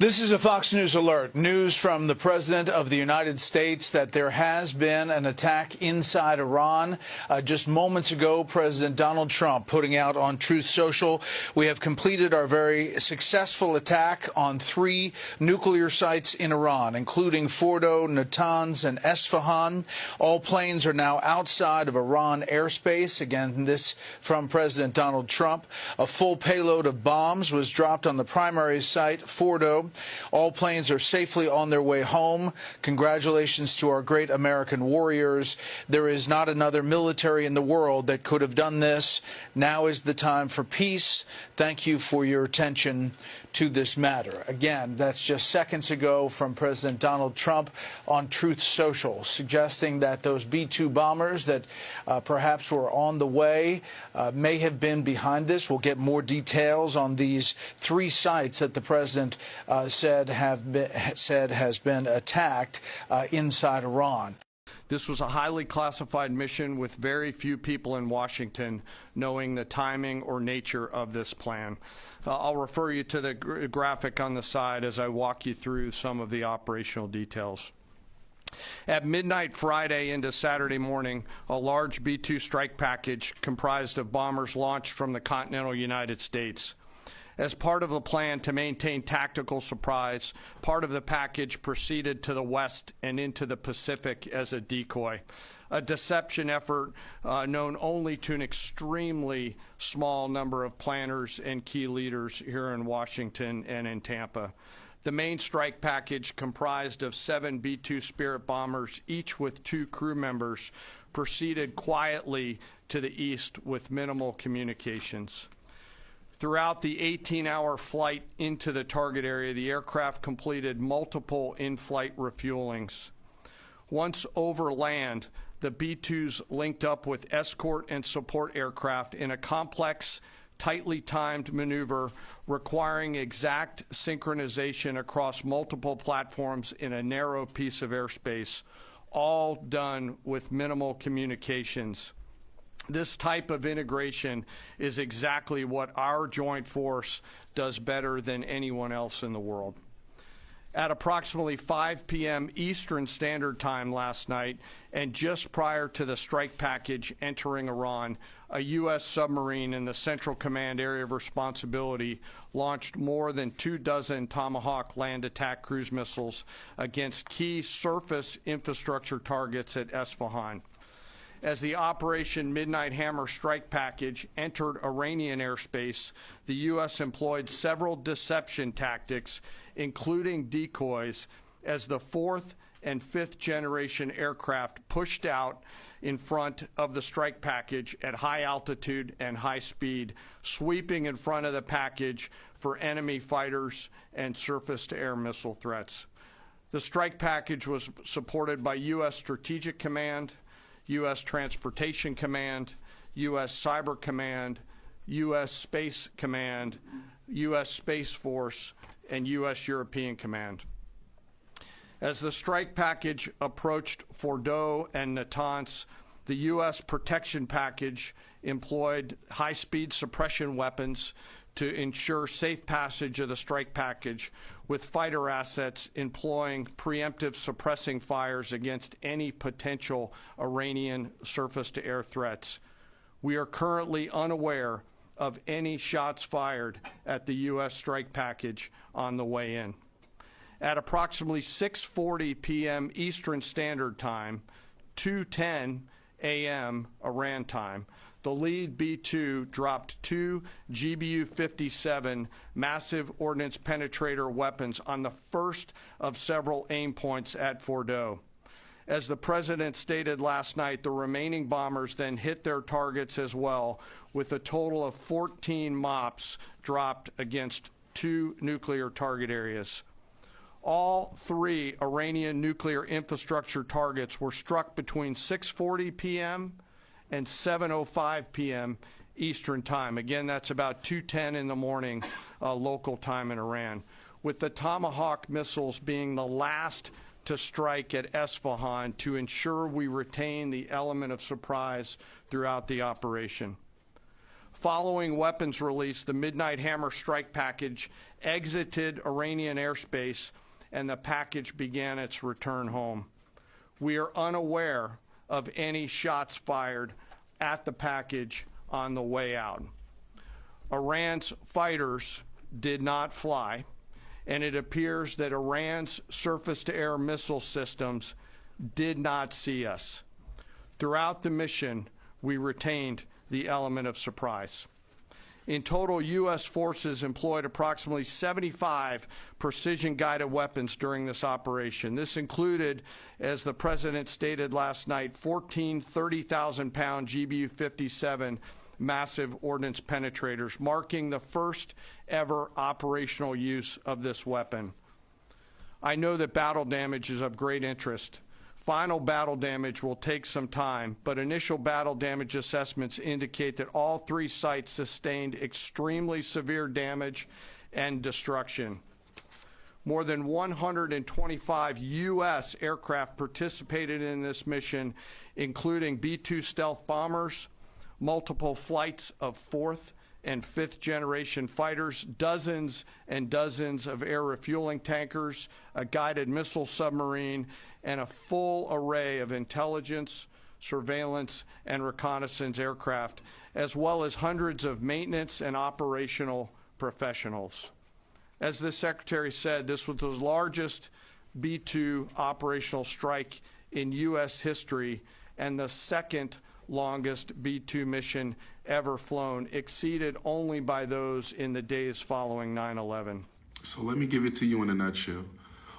This is a Fox News alert. News from the President of the United States that there has been an attack inside Iran. Just moments ago, President Donald Trump putting out on Truth Social, we have completed our very successful attack on 3 nuclear sites in Iran, including Fordo, Natanz, and Esfahan. All planes are now outside of Iran airspace. Again, this from President Donald Trump. A full payload of bombs was dropped on the primary site, Fordo. All planes are safely on their way home. Congratulations to our great American warriors. There is not another military in the world that could have done this. Now is the time for peace. Thank you for your attention to this matter. Again, that's just seconds ago from President Donald Trump on Truth Social, suggesting that those B-2 bombers that perhaps were on the way may have been behind this. We'll get more details on these 3 sites that the president said has been attacked inside Iran. This was a highly classified mission with very few people in Washington knowing the timing or nature of this plan. I'll refer you to the graphic on the side as I walk you through some of the operational details. At midnight Friday into Saturday morning, a large B-2 strike package comprised of bombers launched from the continental United States. As part of a plan to maintain tactical surprise, part of the package proceeded to the west and into the Pacific as a decoy, a deception effort known only to an extremely small number of planners and key leaders here in Washington and in Tampa. The main strike package, comprised of 7 B-2 Spirit bombers, each with 2 crew members, proceeded quietly to the east with minimal communications. Throughout the 18-hour flight into the target area, the aircraft completed multiple in-flight refuelings. Once over land, the B-2s linked up with escort and support aircraft in a complex, tightly timed maneuver requiring exact synchronization across multiple platforms in a narrow piece of airspace, all done with minimal communications. This type of integration is exactly what our joint force does better than anyone else in the world. At approximately 5 p.m. Eastern Standard Time last night, and just prior to the strike package entering Iran, a U.S. submarine in the Central Command Area of Responsibility launched more than 24 Tomahawk land attack cruise missiles against key surface infrastructure targets at Esfahan. As the Operation Midnight Hammer strike package entered Iranian airspace, the U.S. employed several deception tactics, including decoys, as the 4th and 5th generation aircraft pushed out in front of the strike package at high altitude and high speed, sweeping in front of the package for enemy fighters and surface-to-air missile threats. The strike package was supported by U.S. Strategic Command, U.S. Transportation Command, U.S. Cyber Command, U.S. Space Command, U.S. Space Force, and U.S. European Command. As the strike package approached Fordo and Natanz, the U.S. protection package employed high-speed suppression weapons to ensure safe passage of the strike package, with fighter assets employing preemptive suppressing fires against any potential Iranian surface-to-air threats. We are currently unaware of any shots fired at the U.S. strike package on the way in. At approximately 6:40 p.m. Eastern Standard Time, 2:10 a.m. Iran time, the lead B-2 dropped 2 GBU-57 massive ordnance penetrator weapons on the first of several aim points at Fordo. As the president stated last night, the remaining bombers then hit their targets as well, with a total of 14 MOPs dropped against 2 nuclear target areas. All 3 Iranian nuclear infrastructure targets were struck between 6:40 p.m. and 7:05 p.m. Eastern Time. Again, that's about 2:10 in the morning local time in Iran, with the Tomahawk missiles being the last to strike at Esfahan to ensure we retain the element of surprise throughout the operation. Following weapons release, the Midnight Hammer strike package exited Iranian airspace and the package began its return home. We are unaware of any shots fired at the package on the way out. Iran's fighters did not fly, and it appears that Iran's surface-to-air missile systems did not see us. Throughout the mission, we retained the element of surprise. In total, U.S. forces employed approximately 75 precision-guided weapons during this operation. This included, as the President stated last night, 14 30,000-pound GBU-57 massive ordnance penetrators, marking the first ever operational use of this weapon. I know that battle damage is of great interest. Final battle damage will take some time, but initial battle damage assessments indicate that all three sites sustained extremely severe damage and destruction. More than 125 U.S. aircraft participated in this mission, including B-2 stealth bombers, multiple flights of fourth and fifth generation fighters, dozens and dozens of air refueling tankers, a guided missile submarine, and a full array of intelligence, surveillance, and reconnaissance aircraft, as well as hundreds of maintenance and operational professionals. As the Secretary said, this was the largest B-2 operational strike in U.S. history and the second longest B-2 mission ever flown, exceeded only by those in the days following 9/11. So let me give it to you in a nutshell.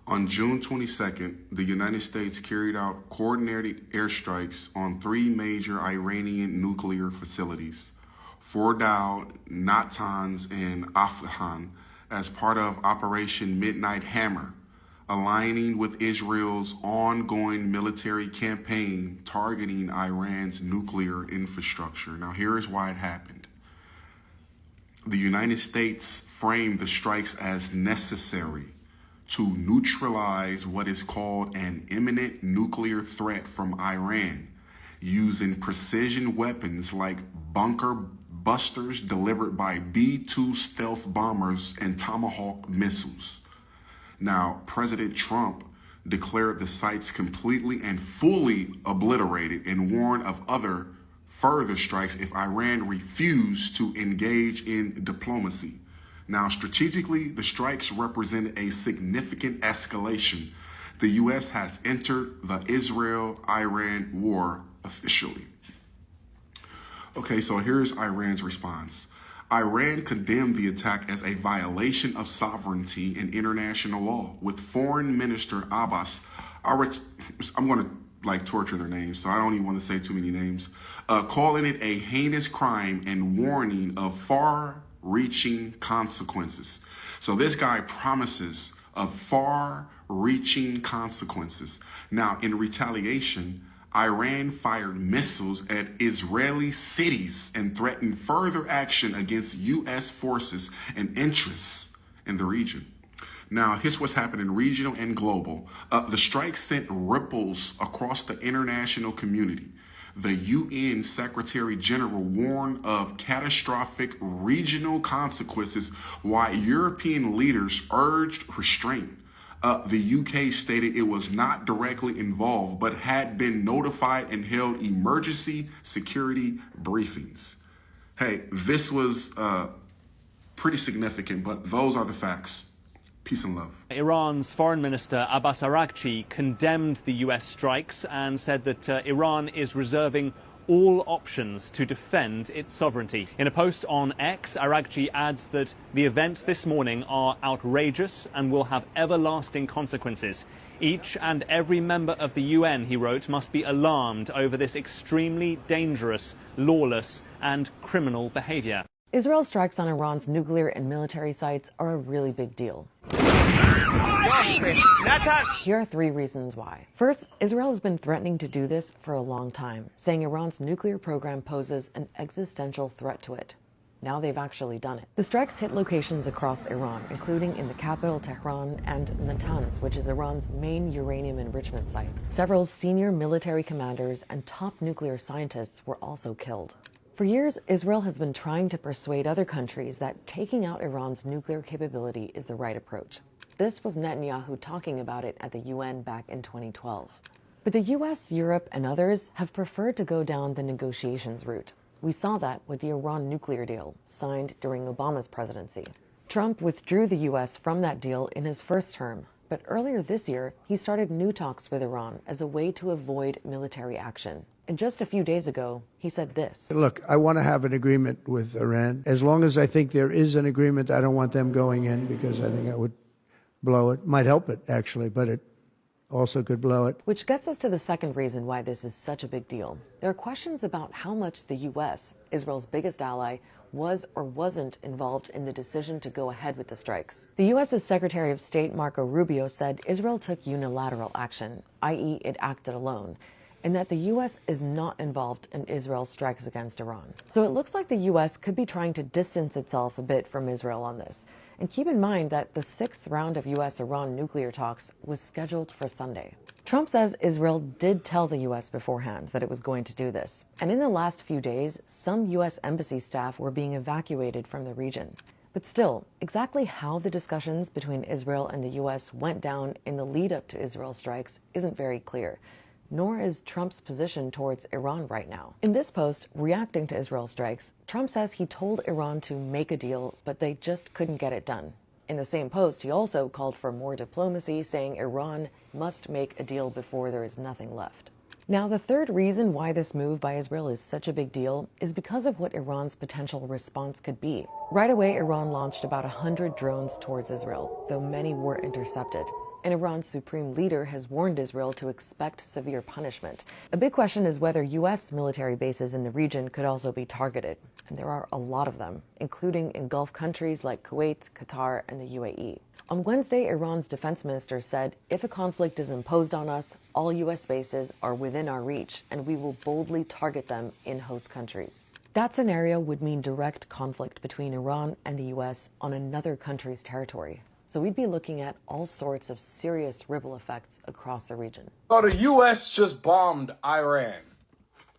On June 22nd, the United States carried out coordinated airstrikes on three major Iranian nuclear facilities, Fordow, Natanz, and Afghan, as part of Operation Midnight Hammer, aligning with Israel's ongoing military campaign targeting Iran's nuclear infrastructure. Now, here's why it happened. The United States framed the strikes as necessary to neutralize what is called an imminent nuclear threat from Iran, using precision weapons like bunker busters delivered by B-2 stealth bombers and Tomahawk missiles. Now, President Trump declared the sites completely and fully obliterated and warned of other further strikes if Iran refused to engage in diplomacy. Now, strategically, the strikes represent a significant escalation. The U.S. has entered the Israel-Iran war officially. Okay, so here's Iran's response. Iran condemned the attack as a violation of sovereignty and international law, with Foreign Minister Abbas, I'm going to torture their names, so I don't even want to say too many names, calling it a heinous crime and warning of far-reaching consequences. So this guy promises of far-reaching consequences. Now, in retaliation, Iran fired missiles at Israeli cities and threatened further action against U.S. forces and interests in the region. Now, here's what's happening regional and global. The strike sent ripples across the international community. The UN Secretary General warned of catastrophic regional consequences while European leaders urged restraint. The UK stated it was not directly involved, but had been notified and held emergency security briefings. Hey, this was pretty significant, but those are the facts. Peace and love. Iran's Foreign Minister Abbas Araghchi condemned the US strikes and said that Iran is reserving all options to defend its sovereignty. In a post on X, Araghchi adds that the events this morning are outrageous and will have everlasting consequences. Each and every member of the UN, he wrote, must be alarmed over this extremely dangerous, lawless and criminal behavior. Israel's strikes on Iran's nuclear and military sites are a really big deal. Here are three reasons why. First, Israel has been threatening to do this for a long time, saying Iran's nuclear program poses an existential threat to it. Now they've actually done it. The strikes hit locations across Iran, including in the capital Tehran and Natanz, which is Iran's main uranium enrichment site. Several senior military commanders and top nuclear scientists were also killed. For years, Israel has been trying to persuade other countries that taking out Iran's nuclear capability is the right approach. This was Netanyahu talking about it at the UN back in 2012. But the US, Europe, and others have preferred to go down the negotiations route. We saw that with the Iran nuclear deal, signed during Obama's presidency. Trump withdrew the US from that deal in his first term, but earlier this year, he started new talks with Iran as a way to avoid military action. And just a few days ago, he said this. Look, I want to have an agreement with Iran. As long as I think there is an agreement, I don't want them going in because I think I would blow it. Might help it, actually, but it also could blow it. Which gets us to the second reason why this is such a big deal. There are questions about how much the U.S., Israel's biggest ally, was or wasn't involved in the decision to go ahead with the strikes. The U.S.'s Secretary of State Marco Rubio said Israel took unilateral action, i.e. it acted alone, and that the U.S. is not involved in Israel's strikes against Iran. So it looks like the U.S. could be trying to distance itself a bit from Israel on this. And keep in mind that the 6th round of U.S.-Iran nuclear talks was scheduled for Sunday. Trump says Israel did tell the U.S. beforehand that it was going to do this. And in the last few days, some U.S. embassy staff were being evacuated from the region. But still, exactly how the discussions between Israel and the U.S. went down in the lead-up to Israel's strikes isn't very clear, nor is Trump's position towards Iran right now. In this post, reacting to Israel strikes, Trump says he told Iran to make a deal, but they just couldn't get it done. In the same post, he also called for more diplomacy, saying Iran must make a deal before there is nothing left. Now, the third reason why this move by Israel is such a big deal is because of what Iran's potential response could be. Right away, Iran launched about 100 drones towards Israel, though many were intercepted. And Iran's supreme leader has warned Israel to expect severe punishment. A big question is whether U.S. military bases in the region could also be targeted. And there are a lot of them, including in Gulf countries like Kuwait, Qatar, and the UAE. On Wednesday, Iran's defense minister said, if a conflict is imposed on us, all U.S. bases are within our reach, and we will boldly target them in host countries. That scenario would mean direct conflict between Iran and the U.S. on another country's territory. So we'd be looking at all sorts of serious ripple effects across the region. So the U.S. just bombed Iran.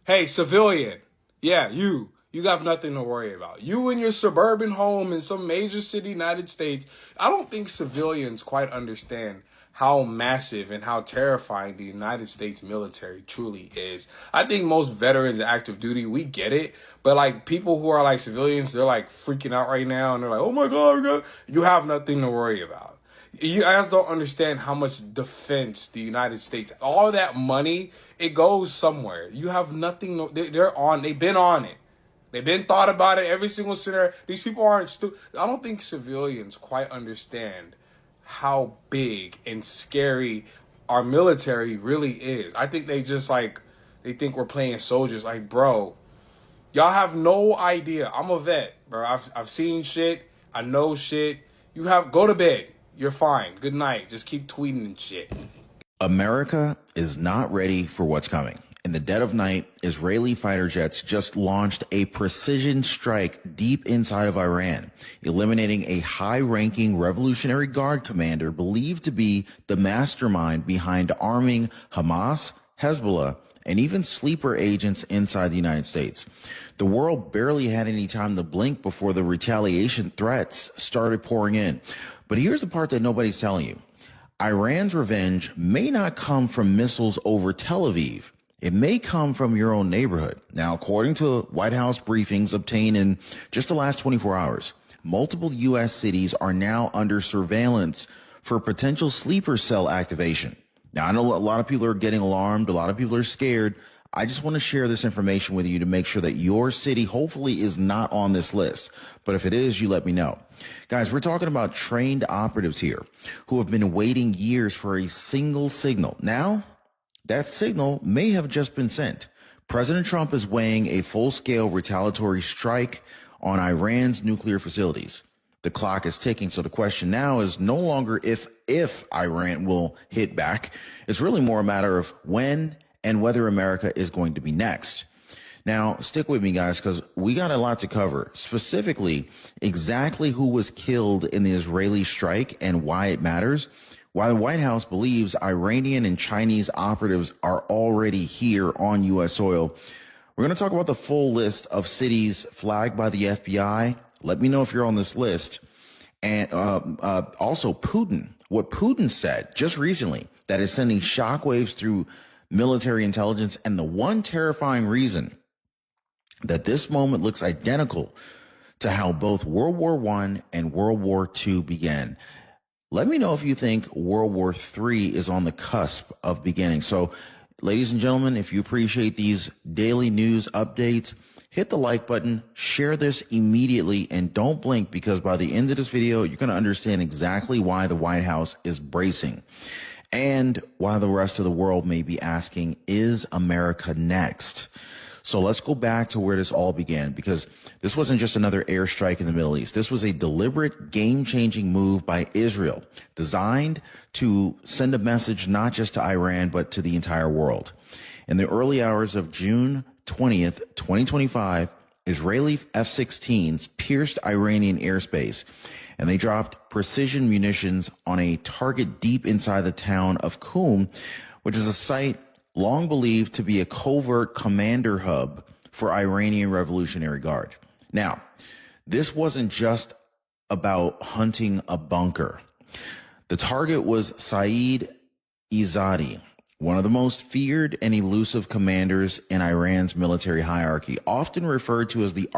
Hey, civilian, yeah, you got nothing to worry about. You in your suburban home in some major city, United States. I don't think civilians quite understand how massive and how terrifying the United States military truly is. I think most veterans active duty, we get it. But like people who are like civilians, they're like freaking out right now. And they're like, oh my God, you have nothing to worry about. You guys don't understand how much defense the United States, all that money, it goes somewhere. You have nothing. They've been on it. They've been thought about it. Every single scenario. These people aren't stupid. I don't think civilians quite understand how big and scary our military really is. I think they think we're playing soldiers. Like, bro, y'all have no idea. I'm a vet, bro. I've seen shit. I know shit. Go to bed. You're fine. Good night. Just keep tweeting and shit. America is not ready for what's coming. In the dead of night, Israeli fighter jets just launched a precision strike deep inside of Iran, eliminating a high-ranking Revolutionary Guard commander believed to be the mastermind behind arming Hamas, Hezbollah, and even sleeper agents inside the United States. The world barely had any time to blink before the retaliation threats started pouring in. But here's the part that nobody's telling you. Iran's revenge may not come from missiles over Tel Aviv. It may come from your own neighborhood. Now, according to White House briefings obtained in just the last 24 hours, multiple U.S. cities are now under surveillance for potential sleeper cell activation. Now, I know a lot of people are getting alarmed. A lot of people are scared. I just want to share this information with you to make sure that your city hopefully is not on this list. But if it is, you let me know. Guys, we're talking about trained operatives here who have been waiting years for a single signal. Now, that signal may have just been sent. President Trump is weighing a full-scale retaliatory strike on Iran's nuclear facilities. The clock is ticking, so the question now is no longer if Iran will hit back. It's really more a matter of when and whether America is going to be next. Now, stick with me, guys, because we got a lot to cover, specifically exactly who was killed in the Israeli strike and why it matters, why the White House believes Iranian and Chinese operatives are already here on U.S. soil, We're going to talk about the full list of cities flagged by the FBI. Let me know if you're on this list. And also Putin, what Putin said just recently that is sending shockwaves through military intelligence. And the one terrifying reason that this moment looks identical to how both World War I and World War II began. Let me know if you think World War III is on the cusp of beginning. So, ladies and gentlemen, if you appreciate these daily news updates, hit the like button, share this immediately, and don't blink, because by the end of this video, you're going to understand exactly why the White House is bracing and why the rest of the world may be asking, is America next? So let's go back to where this all began, because this wasn't just another airstrike in the Middle East. This was a deliberate, game-changing move by Israel, designed to send a message not just to Iran, but to the entire world. In the early hours of June 20th, 2025, Israeli F-16s pierced Iranian airspace, and they dropped precision munitions on a target deep inside the town of Qum, which is a site long believed to be a covert commander hub for Iranian Revolutionary Guard. Now, this wasn't just about hunting a bunker. The target was Saeed Izzadi, one of the most feared and elusive commanders in Iran's military hierarchy, often referred to as the